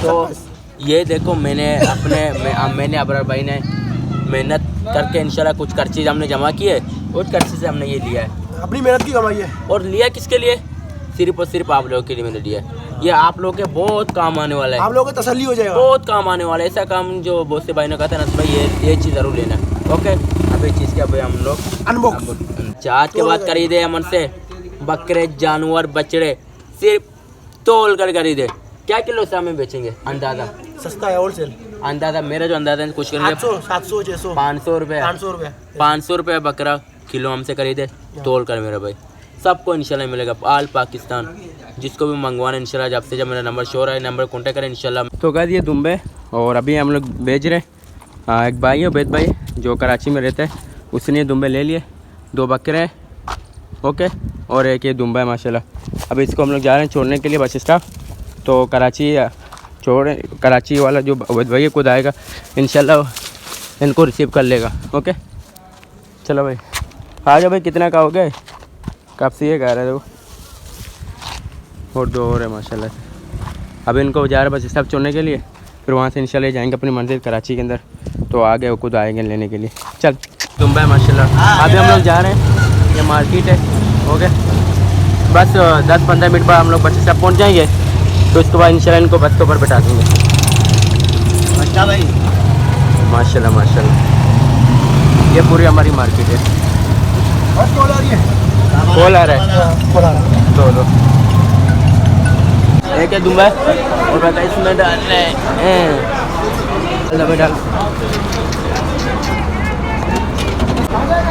तो ये देखो मैंने अबरार भाई ने मेहनत करके इंशाल्लाह कुछ खर्ची हमने जमा की है और खर्चे से हमने ये लिया है, अपनी मेहनत की कमाई है। और लिया किसके लिए? सिर्फ और सिर्फ आप लोगों के लिए मैंने लिया है। ये आप लोगों के बहुत काम आने वाला है, आप लोगों को तसल्ली हो जाएगा, बहुत काम आने वाला है। ऐसा काम जो बहुत से भाई ने कहा था ना भाई ये चीज़ ज़रूर लेना है। ओके, अब ये चीज़ क्या भाई हम लोग अनबॉक्स चाट के बाद खरीदे हमन से बकरे जानवर बछड़े सिर्फ तोल कर खरीदे। क्या किलो से हमें बेचेंगे अंदाज़ा? सस्ता है होलसेल अंदाज़ा मेरा जो अंदाज़ा है कुछ करेंगे 700 600 500 रुपये 500 रुपये बकरा किलो हमसे खरीदे तोल कर मेरा भाई। सबको इंशाल्लाह मिलेगा ऑल पाकिस्तान, जिसको भी मंगवाना इंशाल्लाह जब से जब मेरा नंबर शो रहा है नंबर कॉन्टेक्ट करें इंशाल्लाह। तो कह दिए दुम्बे और अभी हम लोग भेज रहे हैं। एक भाई है उबैद भाई जो कराची में रहते हैं, उसने दुम्बे ले लिए, 2 बकरे हैं ओके, और एक ये दुम्बा है माशाल्लाह। अभी इसको हम लोग जा रहे हैं छोड़ने के लिए बस स्टॉप। तो कराची वाला जो उबैद भाई खुद आएगा इंशाल्लाह इनको रिसीव कर लेगा। ओके चलो भाई आ जाओ भाई। कितना का हो गया? कब से ये कह रहे थे वो, और 2 और है माशाल्लाह से। अब इनको जा रहे बस स्टॉप छोड़ने के लिए, फिर वहाँ से इंशाल्लाह जाएंगे अपनी मंजिल कराची के अंदर। तो आगे वो खुद आएंगे लेने के लिए। चल दुम्बा है माशाल्लाह। अभी हम लोग जा रहे हैं, ये मार्केट है ओके। बस 10-15 मिनट बाद हम लोग बस स्टॉप पहुँच जाएंगे, तो उसके बाद इंशाल्लाह इनको बस के ऊपर बैठा देंगे। अच्छा भाई माशाल्लाह माशाल्लाह। ये पूरी हमारी मार्केट है। कॉल आ रहा है दो एक है दुम्बा और बता इसमें डालना है डाल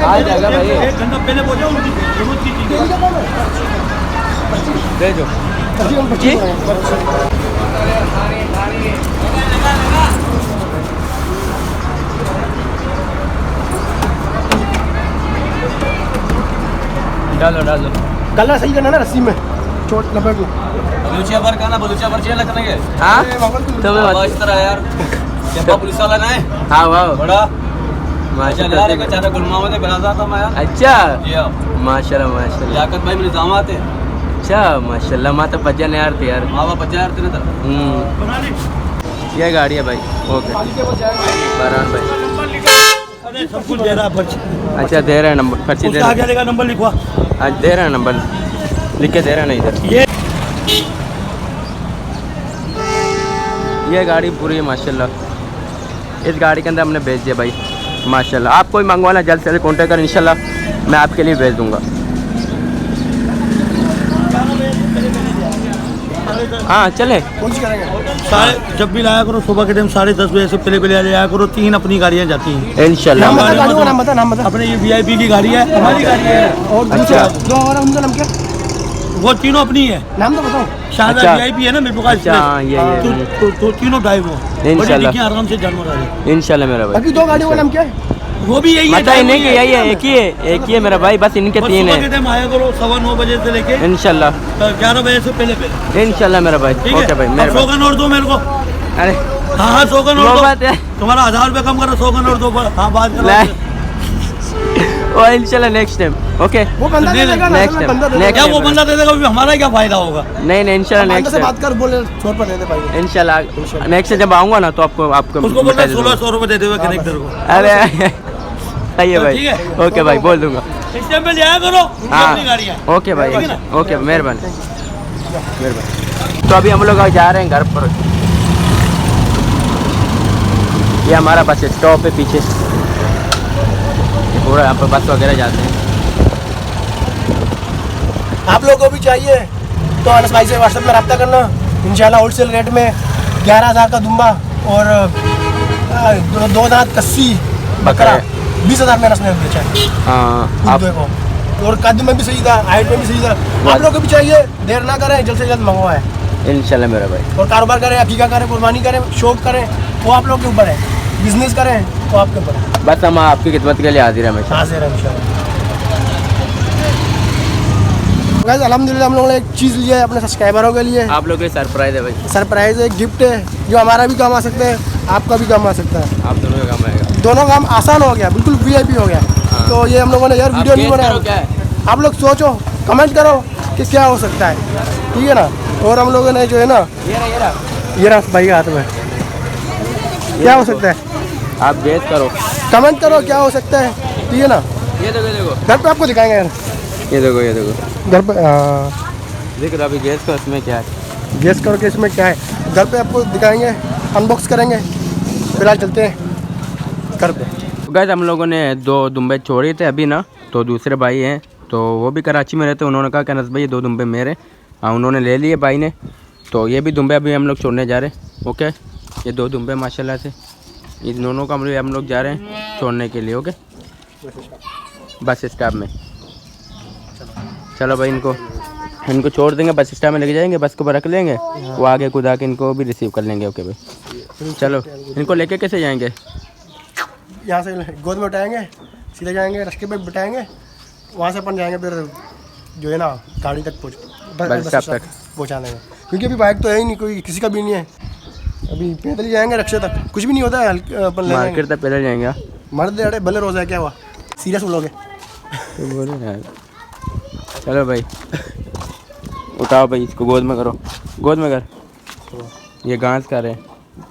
आ जाएगा भाई। एक घंटा पहले पहुंचाओ भेजो जी। डालो गला सही करना ना रस्सी में चोट लपेट लो। बलूचिया पर कहना, बलूचिया पर चेला करेंगे। हाँ तो इस तरह यार क्या पुलिस वाला ना है। हाँ वाह बड़ा माशाल्लाह यार बेचारा गुलमावा दे बराजा था मैं यार। अच्छा जी हां माशाल्लाह माशाल्लाह। लियाकत भाई मेरे दामाद थे। अच्छा माशाल्लाह माता बच्चन यार थे यार। मावा 50,000 थे ना ये गाड़ी है भाई ओके फरहान भाई। सब कुछ दे रहा है पर्ची। अच्छा दे रहा है नंबर, पर्ची दे रहा है। आगे नंबर लिखवा। आज दे रहा है नंबर लिख के दे रहा है ना इधर। ये गाड़ी पूरी है माशाल्लाह। इस गाड़ी के अंदर हमने भेज दिया भाई माशाल्लाह। आप कोई मंगवाना जल्द से जल्द कॉन्टेक्ट करें इंशाल्लाह मैं आपके लिए भेज दूंगा। हाँ चले साढ़े जब भी लाया करो सुबह के टाइम 10:30 बजे से पहले आया करो। 3 अपनी गाड़ियाँ जाती हैं इंशाल्लाह। नाम बता। अपने ये VIP की गाड़ी है, हमारी गाड़ी है। और दूसरा दो और उनका नाम क्या? वो तीनों अपनी है। नाम तो बताओ। शानदार VIP है ना मेरे पास। तो तीनों ड्राइव हो इंशाल्लाह। आराम से जानवर आ जाए इंशाल्लाह मेरा भाई। बाकी 2 गाड़ियों का नाम क्या है? वो भी यही है। नहीं कि यही है, एक ही है मेरा भाई। बस इनके 3 है। आया करो 9:15 बजे से लेके इंशाल्लाह 11 बजे से पहले इंशाल्लाह मेरा भाई। ओके भाई मेरे सोगन और दो मेरे को। अरे हाँ सोगन और दो। बात है तुम्हारा 1000 रुपये कम करो। सोगन और दो। हाँ बात करो और इंशाल्लाह नेक्स्ट टाइम ओके। वो बंदा दे देगा नेक्स्ट टाइम क्या वो बंदा दे देगा हमारा क्या फायदा होगा? नहीं इंशाल्लाह नेक्स्ट से बात कर बोले छोड़ पर दे दे भाई। इंशाल्लाह नेक्स्ट जब आऊँगा ना तो आपको उसको बोलना 1600 रुपये दे देगा कनेक्टर को। अरे सही है भाई ओके भाई बोल दूंगा। इस टाइम पे लिया करो अपनी गाड़ियाँ। ओके भाई ओके मेहरबानी। तो अभी हम लोग जा रहे हैं घर पर। ये हमारा बस स्टॉप है पीछे, पूरा यहाँ पर बस वगैरह जाते हैं। आप लोगों को भी चाहिए तो अनस भाई से व्हाट्सएप में रब्ता करना इंशाल्लाह। होलसेल रेट में 11,000 का दुम्बा और 2 दांत कस्सी बकरा 20,000 में अनस ने बेचा है। हाँ देखो और कद में भी सही था, हाइट में भी सही था। आप लोगों को भी चाहिए, देर ना करें, जल्द से जल्द मंगवाएं इंशाल्लाह मेरा भाई। और कारोबार करें, अकीका करें, कुर्बानी करें, शौक करें, वो आप लोग के ऊपर है। बिजनेस करें वो आपके ऊपर है। बस हम आपकी खिदमत के लिए हाजिर हैं हमेशा। हाजिर है इंशाल्लाह। गाइस अल्हम्दुलिल्लाह हम लोगों ने एक चीज़ लिया है अपने सब्सक्राइबरों के लिए। आप लोगों के सरप्राइज है भाई। सरप्राइज है, गिफ्ट है जो हमारा भी काम आ सकता है, आपका भी काम आ सकता है। आप दोनों का काम आएगा। दोनों काम आसान हो गया, बिल्कुल VIP हो गया। हाँ। तो ये हम लोगों ने यार वीडियो नहीं बनाया। आप लोग सोचो, कमेंट करो कि क्या हो सकता है, ठीक है ना। और हम लोगों ने जो है ना ये रहा ये रहा भाई के हाथ में। क्या हो सकता है? आप गेस करो, कमेंट करो क्या हो सकता है। तो ये ना, ये देखो घर पे आपको दिखाएंगे यार। ये देखो घर पे देख रहा, अभी गेस करो इसमें क्या है। गेस करो कि इसमें क्या है। घर पे आपको दिखाएंगे, अनबॉक्स करेंगे। फिलहाल चलते हैं घर पे। गाइस हम लोगों ने 2 दुम्बे छोड़े थे अभी ना, तो दूसरे भाई हैं तो वो भी कराची में रहते, उन्होंने कहा कि अनस भाई ये 2 दुम्बे मेरे। हाँ, उन्होंने ले लिए भाई ने, तो ये भी दुम्बे अभी हम लोग छोड़ने जा रहे हैं। ओके, ये 2 दुम्बे माशाल्लाह से, इन दोनों का हम लोग जा रहे हैं छोड़ने के लिए। ओके, बस स्टॉप में। चलो भाई, इनको छोड़ देंगे, बस स्टॉप में लेके जाएंगे, बस के ऊपर रख लेंगे, वो आगे खुदा के इनको भी रिसीव कर लेंगे। ओके भाई, चलो इनको लेके कैसे जाएंगे? यहाँ से गोद में उठाएंगे, सीधे जाएंगे, रस्ते पे बिठाएंगे, वहाँ से अपन जाएंगे फिर जो है ना गाड़ी तक बस स्टॉप तक पहुँचा देंगे। क्योंकि अभी बाइक तो है ही नहीं, कोई किसी का भी नहीं है। अभी पैदल ही जाएंगे रक्शे तक, कुछ भी नहीं होता है। अपन मार्केट तक पैदल जाएंगे। मर्द अड़े भले रोज़ है, क्या हुआ? सीरियस बोलोगे? तो बोलो यार। चलो भाई, उठाओ भाई, इसको गोद में करो, गोद में कर। ये घास खा रहे हैं,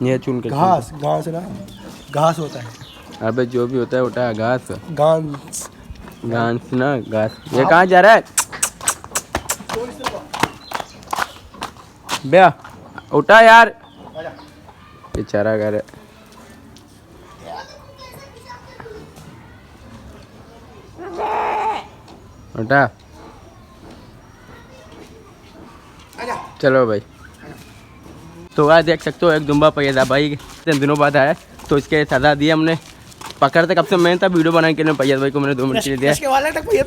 ये चुन के। घास ना, घास होता है। अबे जो भी होता है उठा, घास घास ना, घास। ये कहाँ जा रहा है भैया? उठा यार, बेचारा घर है। उठा, चलो भाई। तो आज देख सकते हो एक दुम्बा पैदा भाई दिनों बाद आया, तो इसके सजा दी हमने। पकड़ते कब से मैं था वीडियो बनाने के लिए, पैयाद भाई को मैंने 2 मिनट के लिए दिया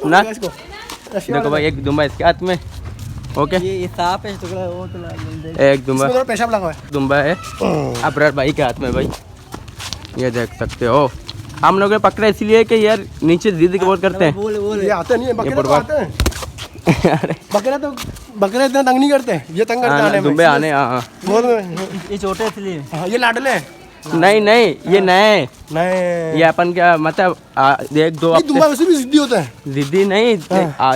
ना। देखो भाई, एक दुम्बा इसके हाथ में। ओके, ये सांप है, टुकड़ा वो तो एक दुम्बा, पेशाब लगा है। दुम्बा है अबरार भाई के हाथ में भाई, ये देख सकते हो। हम लोग ने पकड़ा इसलिए कि यार नीचे जिद बहुत करते हैं। ये आते नहीं है, बकरे तो आते हैं। बकरे इतना तंग नहीं करते, ये तंग करते हैं दुम्बे आने। हाँ, ये छोटे इसलिए। हाँ, ये लाडले। नहीं ये नए, नहीं ये अपन क्या मतलब 1-2 दुम्बा वैसे भी जिद्दी होता है। जिद्दी नहीं,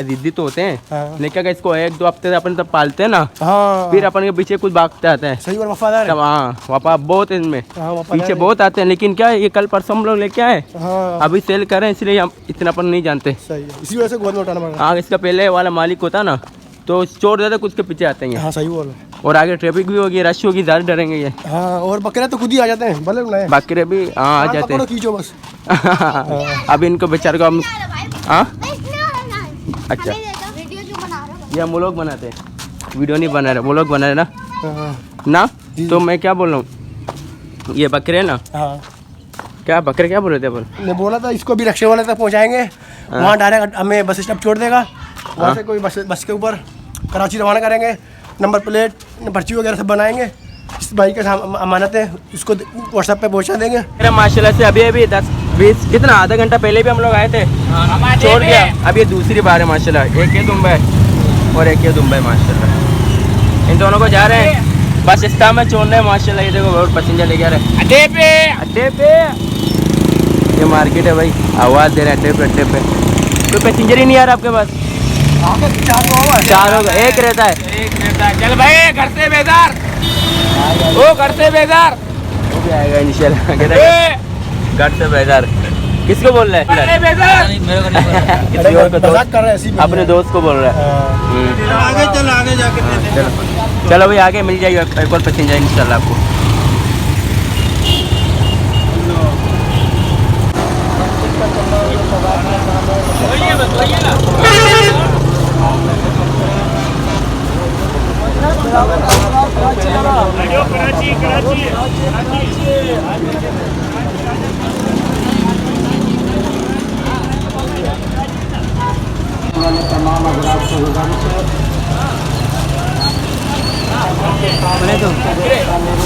जिद्दी तो होते हैं, हाँ। लेकिन अगर इसको 1-2 हफ्ते अपन तब पालते हैं ना, हाँ, फिर अपन के पीछे कुछ भागते आते हैं। सही और वफादार है। तब हाँ, वापस बहुत इनमें हाँ, वफादार पीछे है। बहुत आते हैं। लेकिन क्या ये कल परसों हम लोग लेके आए, हाँ, अभी सेल करें, इसलिए हम इतना अपन नहीं जानते। सही है, इसी वजह से गोद में उठाना पड़ा। हाँ, इसका पहले वाला मालिक होता ना, तो छोड़ देते, कुछ के पीछे आते हैं। हाँ, सही बोल। और आगे ट्रैफिक भी होगी, रश होगी, ज़्यादा डरेंगे ये। हाँ, और बकरे तो खुद ही आ जाते हैं, भले बुलाए। बकरे भी हाँ आ जाते हैं। खींचो बस। अब इनको बेचारे को हम हाँ अच्छा, ये हम लोग बनाते हैं, वीडियो नहीं बना रहे, वो लोग बना रहे ना। ना तो मैं क्या बोल रहा हूँ, ये बकरे ना। हाँ, क्या बकरे क्या बोल रहे थे अपन? मैं बोला था इसको भी रक्शे वाले तक पहुँचाएंगे, वहाँ डायरेक्ट हमें बस स्टॉप छोड़ देगा, वहाँ से कोई बस के ऊपर कराची रवाना करेंगे। नंबर प्लेट, पर्ची वगैरह सब बनाएंगे। इस भाई का अमानत है, इसको व्हाट्सएप पे पहुँचा देंगे। मेरा माशाल्लाह से अभी 10-20 कितना आधा घंटा पहले भी हम लोग आए थे, छोड़ दिया। अब ये दूसरी बार है माशाल्लाह। एक ये दुम्बा है और एक ये दुम्बा है माशाल्लाह। इन दोनों को जा रहे हैं बस स्टॉप में छोड़ने हैं माशाल्लाह। ये देखो बहुत पैसेंजर लेके आ रहे हैं अड्डे पे। ये मार्केट है भाई, आवाज़ दे रहा है अड्डे पे। कोई पैसेंजर ही नहीं आ रहा आपके पास? 4 होगा, एक रहता है। चल भाई, घर से बेजार, वो घर से बेजार, वो भी आएगा इंशाल्लाह। घर से बेजार किसको बोल रहा है? बेजार मेरे को नहीं किसी और को, मजाक कर रहे हैं, ऐसी भी अपने दोस्त को बोल रहा है। आगे चल, आगे जाके चलो भाई, आगे मिल जाएगा एक और पैसेंजर इंशाल्लाह आपको।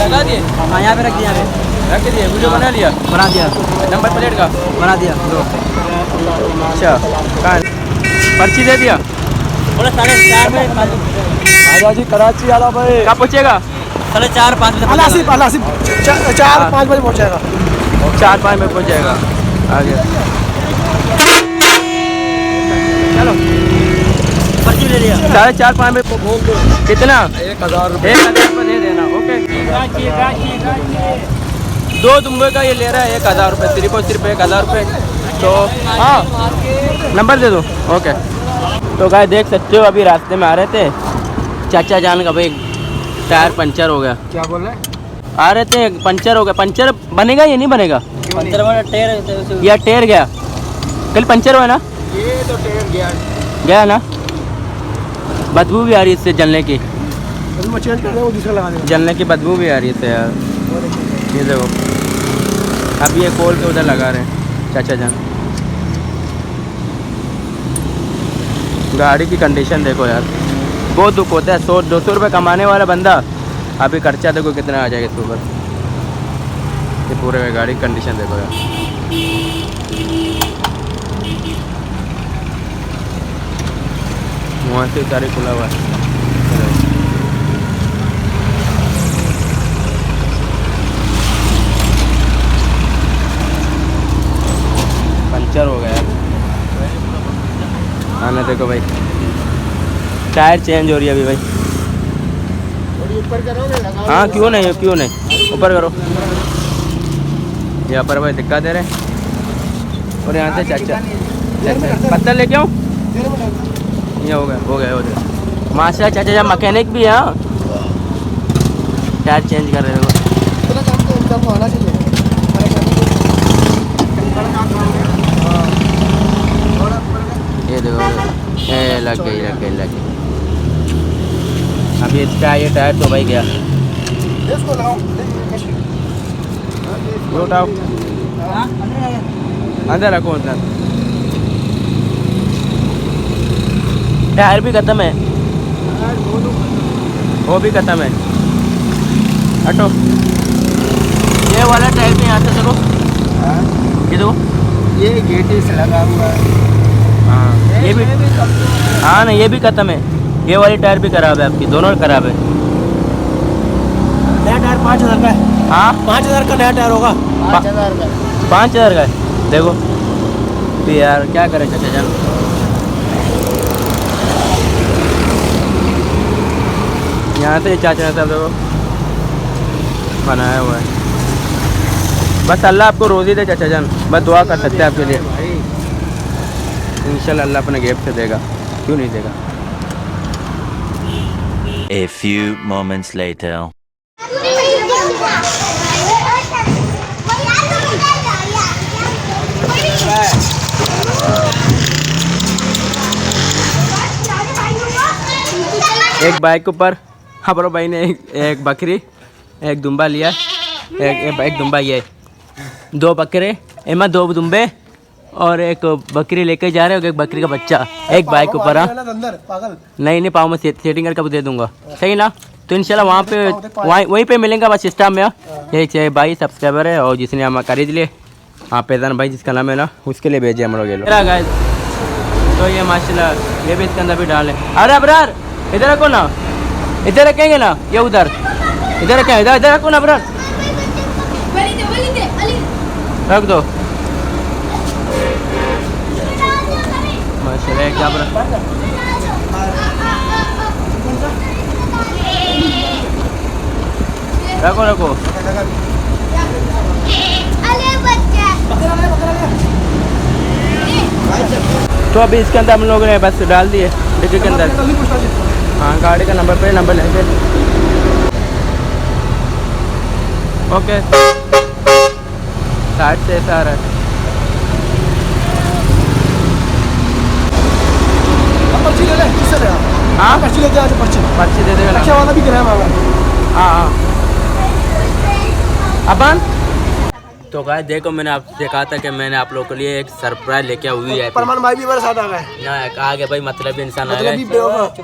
लगा दिए? हाँ, यहाँ पे रख दिया, रख दिए। वीडियो बना लिया? बना दिया, नंबर प्लेट का बना दिया। अच्छा, कहाँ पर्ची दे दिया? बोले 4:30 में आजा जी, कराची आला भाई। कब पहुँचेगा? 4:30-5 बजे। अलासिफ 4-5 बजे पहुँचेगा। 4-5 में पहुँच जाएगा। आगे चलो, पर्ची ले लिया। 4:30-5 में कितना? 1000 1,000 रुपये दे देना। ओके, दो दुम्बे का ये ले रहा है 1000 रुपये, सिर्फ और सिर्फ 1000 रुपये। तो हाँ नंबर दे दो। ओके तो गाय देख सकते हो अभी रास्ते में आ रहे थे, चाचा जान का भाई टायर पंचर हो गया। क्या बोल रहे हैं? आ रहे थे पंचर हो गया। पंचर बनेगा या नहीं बनेगा? पंचर वाला टेर या टेर गया? कल पंचर हुआ ना? ये तो टेर गया ना? बदबू भी आ रही है इससे जलने की, वो चेंज कर दे, वो दूसरा लगा देगा। जलने की बदबू भी आ रही है इससे यार। ये देखो अभी ये खोल के उधर लगा रहे हैं चाचा जान। गाड़ी की कंडीशन देखो यार, बहुत दुख होता है। 100-200 रुपये कमाने वाला बंदा अभी खर्चा देखो कितना आ जाएगा इसके ऊपर। ये पूरे गाड़ी की कंडीशन देखो यार। वहाँ से सारे खुला हुआ है। पंचर हो गया यार। आना देखो भाई, टायर चेंज हो रही है अभी भाई। ऊपर करो ना, हाँ क्यों नहीं, क्यों नहीं, ऊपर करो। यहाँ पर भाई दिक्कत दे रहे हैं। और यहाँ से चाचा पत्थर लेके आऊँ। ये हो गया माशा चाचा जब मैकेनिक भी है। टायर चेंज कर रहे हो। ये देखो लग गई। अभी इसका ये टायर तो भाई गया। उठाओ अंदर रखो अंदर। टायर भी खत्म है, वो भी खत्म है। हटो ये वाला टायर भी यहाँ से देखो। ये देखो ये गेट से लगा हुआ है। हाँ ये भी, हाँ ना ये भी खत्म है। ये वाली टायर भी खराब है, आपकी दोनों खराब है। नया टायर 5000 का है। हाँ 5000 का नया टायर होगा। 5000 का, 5000 का है। देखो तो यार क्या करें चाचा जान। यहाँ से चाचा ने सब देखो बनाया हुआ है। बस अल्लाह आपको रोज़ी दे चाचा जान, बस दुआ कर सकते हैं आपके लिए। इंशाल्लाह अल्लाह अपने गिफ्ट से देगा, क्यों नहीं देगा। A few moments later. एक बाइक के ऊपर हमारे भाई ने एक बकरी, एक दुम्बा लिया। एक दुम्बा, ये 2 बकरे, एमा 2 दुम्बे और एक बकरी लेके जा रहे हो। एक बकरी का बच्चा एक बाइक के ऊपर। नहीं पाँव में सेटिंग करके दे दूंगा, सही ना? तो इंशाल्लाह वहाँ पे वहीं पे मिलेंगे बस सिस्टम में। ये भाई सब्सक्राइबर है और जिसने हम खरीद लिए, हाँ पैदान भाई जिसका नाम है ना, उसके लिए भेजे हम लोग ये लोग। तो ये माशाल्लाह ये भी इसके अंदर भी डालें। अरे अबरार इधर रखो ना, इधर रखेंगे ना, ये उधर इधर रखें, इधर रखो ना अबरार, रख दो। माशाल्लाह क्या रखो रखो। तो अभी इसके अंदर हम लोगों ने बस डाल दिए डिक्की के अंदर। हाँ गाड़ी का नंबर पे नंबर लेंगे। ओके साइड से ऐसा आ रहा है। पर्ची ले ले, किससे ले? हाँ पर्ची लेते आज पर्ची दे देगा। अच्छा वाला भी किराया मांगा। हाँ अपन तो गाइस देखो मैंने आपसे कहा था कि मैंने आप लोगों के लिए एक सरप्राइज लेके हुई है। परमान भाई भी मेरे साथ आ गए ना आ गया भाई, मतलब इंसान आ गया।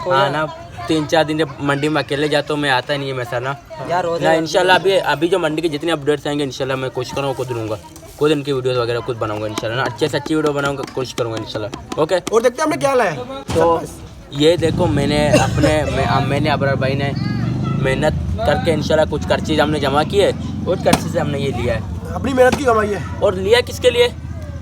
हाँ ना 3-4 दिन मंडी में अकेले जाता हूँ मैं, आता नहीं है मैं सर ना ना। इंशाल्लाह अभी जो मंडी के जितने अपडेट्स आएंगे इंशाल्लाह मैं कोशिश करूँगा खुद दूंगा, खुद इनकी वीडियोस वगैरह खुद बनाऊंगा इंशाल्लाह ना। अच्छे से अच्छी वीडियो बनाऊंगा, कोशिश करूँगा इंशाल्लाह। ओके और देखते हैं हमने क्या लाया। तो ये देखो मैंने अबरार भाई ने मेहनत करके इंशाल्लाह कुछ कर चीज़ हमने जमा की है, कुछ खर्चे से हमने ये लिया है, अपनी मेहनत की कमाई है। और लिया किसके लिए?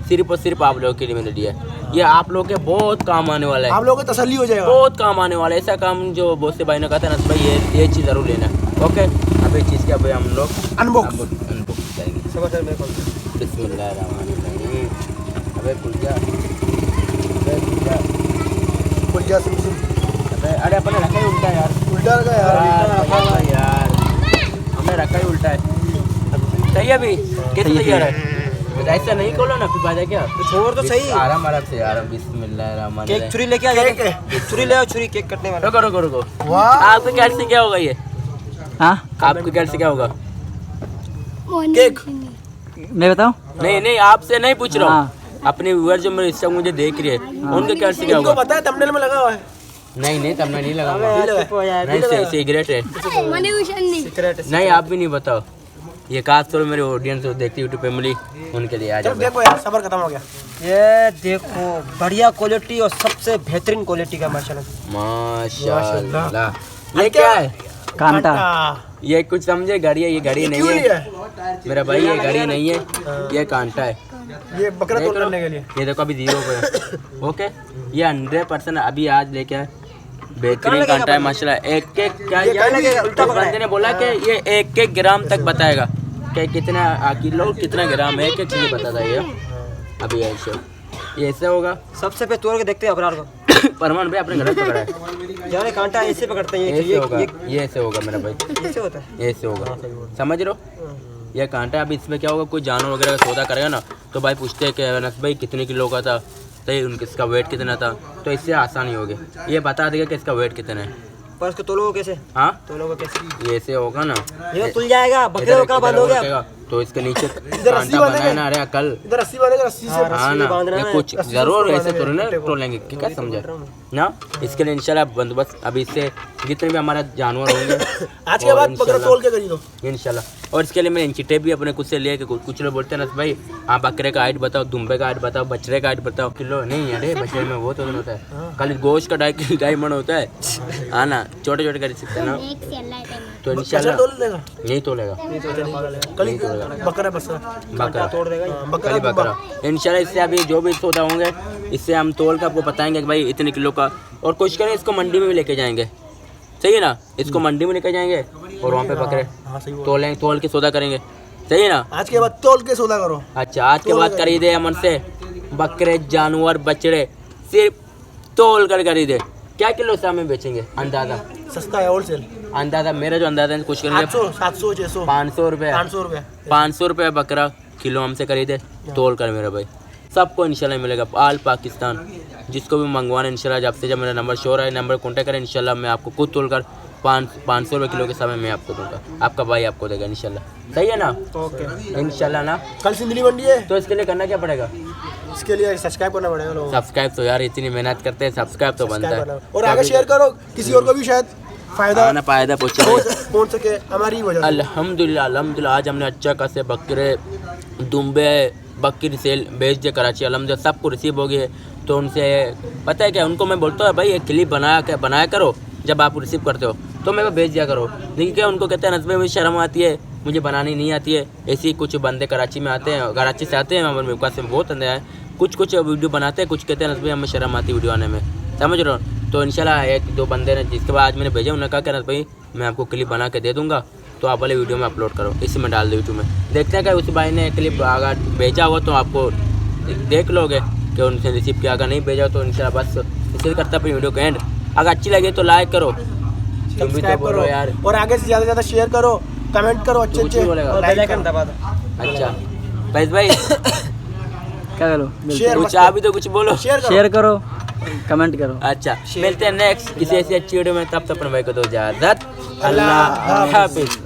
सिर्फ और सिर्फ आप लोगों के लिए मैंने लिया है। ये आप लोगों के बहुत काम आने वाला है, आप लोगों को तसल्ली हो जाएगा, बहुत काम आने वाला है। ऐसा काम जो बहुत से भाई ने कहा था ना भाई ये चीज़ ज़रूर लेना है। ओके अब अभी चीज़ के अभी हम लोग अनबॉक्स अनबॉक्स करेंगे। बिस्मिल्लाहिर्रहमानिर्रहीम। अबे कुलजा, अबे कुलजा, कुलजा सिमसिम अबे अरे अपने रखा ही उल्टा है यार, उल्टा लगा यार। यार हमने रखा ही उल्टा है। सही है अभी कितना तैयार है? ऐसा नहीं खोलो ना फिर बाजा क्या, छोड़ तो सही। आराम आराम से यार। बिस्मिल्लाहिर्रहमानिर्रहीम। केक छुरी लेके आ जाते, छुरी ले आओ, छुरी केक कटने वाला। रुको रुको रुको, वाह आपको कैसे क्या होगा ये? हाँ आपको कैसे क्या होगा? केक मैं बताऊँ? नहीं नहीं आपसे नहीं पूछ रहा हूँ, अपने व्यूअर जो मेरे इंस्टा मुझे देख रहे हैं उनके कैसे क्या इनको होगा? पता है थंबनेल में लगा हुआ है। नहीं नहीं तब नहीं लगा, नहीं सिगरेट है। नहीं आप भी नहीं बताओ, ये खास तौर मेरे ऑडियंस जो देखती यूट्यूब पे मिली उनके लिए आ चलो जाओ। देखो यार, सबर खत्म हो गया। ये देखो बढ़िया क्वालिटी और सबसे बेहतरीन क्वालिटी का माशाल्लाह। माशाल्लाह। ये क्या है? कांटा। ये कुछ समझे घड़ी है, ये घड़ी नहीं क्यों है लिया? मेरा भाई, ये घड़ी नहीं है, ये कांटा है। ये बकरा देख तोड़ लो, करने के लिए। ये देखो अभी 0 पे ओके। ये 100% अभी आज लेके आए, बेहतरीन कांटा है माशाल्लाह। एक एक क्या ये कहीं लगेगा, उल्टा इस बंदे ने बोला कि ये 1-1 ग्राम तक बताएगा कि कितना किलो कितना ग्राम है, एक चीज़ बताता है ये। अभी ऐसे ये ऐसे होगा। सबसे पहले तोड़ के देखते हैं अबरार को। परमान भाई अपने गलत पकड़ा है। जाने कांटा ऐसे पकड़ते हैं, ऐसे होगा, ये ऐसे होगा मेरा भाई, ऐसे होता है। ऐसे होगा, समझ रहे हो? ये कांटा अभी इसमें क्या होगा, कोई जानवर वगैरह का सौदा करेगा ना तो भाई पूछते हैं कि अनस भाई कितने किलो का था, तो उनके इसका वेट कितना था, तो इससे आसानी होगी। ये बता देगा कि इसका वेट कितना है। पर इसको तोलोगे कैसे? हाँ तोलोगे कैसे? ये ऐसे होगा ना, ये तुल जाएगा, बकरे इधर- का बंद हो इधर गया। उठेगा, तो इसके नीचे रस्सी कांटा बांधेगा। बनाया ना, अरे कल इधर रस्सी बांधेगा, रस्सी से हाँ ना, बांधना ये है। कुछ रस्सी से जरूर उसको ऐसे बांधेगा, थोड़ी ना टेप को। तोलेंगे, क्या समझे ना। इसके लिए इंशाल्लाह बंदोबस्त अभी इससे जितने भी हमारा जानवर होंगे आज के बाद बकरा तोल के करी दो। इंशाल्लाह। और इसके लिए मैं इंची टेप भी अपने खुद से लिए, कुछ लोग बोलते हैं ना भाई हाँ बकरे का हाइट बताओ, दुम्बे का हाइट बताओ, बछड़े का हाइट बताओ। किलो नहीं अरे बछड़े में वो तो होता है, खाली गोश्त का 2.5 मन होता है। हाँ ना, छोटे छोटे कर सकते हैं ना, तो बकरा इंशाल्लाह तोल देगा नहीं तोलेगा। कल ही बकरा बकरा बकरा तोड़ देगा। बकरा कली बकरा इंशाल्लाह। इससे अभी जो भी सौदा होंगे इससे हम तोल का आपको बताएंगे कि भाई इतने किलो का, और कोशिश करें इसको मंडी में भी लेके जाएंगे, सही है ना। इसको मंडी में लेके जाएंगे और वहाँ पे बकरे हाँ सही हुआ। तोलेंगे, तोल के सौदा करेंगे, सही है ना। आज के बाद तोल के सौदा करो। अच्छा आज के बाद खरीदे अमन से बकरे जानवर बछड़े सिर्फ तोल कर खरीदे। क्या किलो से हमें बेचेंगे अंदाजा? सस्ता है, होलसेल। अंदाजा मेरा जो अंदाजा है कुछ करेंगे 800 700 600 500 रुपये 500 रुपये 500 रुपये बकरा किलो हमसे खरीदे तोल कर मेरा भाई। सबको इंशाल्लाह मिलेगा ऑल पाकिस्तान। जिसको भी मंगवाना इंशाल्लाह जब से जब मेरा नंबर शो रहा है, नंबर कॉन्टैक्ट करें इंशाल्लाह। मैं आपको खुद तोल कर 500 रुपये किलो के समय मैं आपको दूंगा, आपका भाई आपको देगा इंशाल्लाह, सही है ना। ओके। इंशाल्लाह ना। कल सिंधली मंडी है, तो इसके लिए करना क्या पड़ेगा? इसके लिए सब्सक्राइब करना पड़ेगा लोगों को। सब्सक्राइब तो यार इतनी मेहनत करते हैं, सब्सक्राइब तो बनता सब्सक्राइब है। करना। और आगे शेयर करो, किसी और को भी शायद फायदा ना फायदा पहुँचे। पहुंच सके हमारी वजह से। अल्हम्दुलिल्लाह अल्हम्दुलिल्लाह आज हमने अच्छा खासे बकरे दुम्बे बकरी सेल भेज दिए कराची, अल्हम्दुलिल्लाह सबको रिसीव हो गए। तो उनसे पता है क्या, उनको मैं बोलता हूँ भाई एक क्लिप बनाया करो जब आप रिसीव करते हो तो मेरे को भेज दिया करो। लेकिन क्या उनको कहते हैं नस्बे में शर्म आती है, मुझे बनानी नहीं आती है। ऐसे ही कुछ बंदे कराची में आते हैं, कराची से आते हैं, हमारे मेरे पास में बहुत अंदर है, कुछ वीडियो बनाते हैं, कुछ कहते हैं नस्बे हमें शर्म आती है वीडियो आने में, समझ रहे हो। तो इंशाल्लाह 1-2 बंदे ने जिसके बाद आज मैंने भेजा उन्होंने कहा कि नस भाई मैं आपको क्लिप बना के दे दूँगा, तो आप वाले वीडियो में अपलोड करो, इसी में डाल दो यूट्यूब में। देखते हैं क्या उस भाई ने क्लिप अगर भेजा हो तो आपको देख लोगे कि उनसे रिसीव किया, अगर नहीं भेजा तो इंशाल्लाह बस इसी करता अपनी वीडियो को एंड। अगर अच्छी लगे तो लाइक करो, तुम भी तो सब्सक्राइब बोलो करो यार। और आगे से ज़्यादा शेयर करो, कमेंट करो अच्छे कुछ भी बोलेगा। अच्छे, बेल लाइक आइकन करो। दबा दो। अच्छा भाई क्या करो? शेयर कुछ मत आप भी तो कुछ बोलो। शेयर करो। शेयर करो, कमेंट करो। अच्छा मिलते हैं नेक्स्ट किसी ऐसी अच्छी वीडियो में, तब तक अपने भाई को दो इजाजत। अल्लाह हाफिज।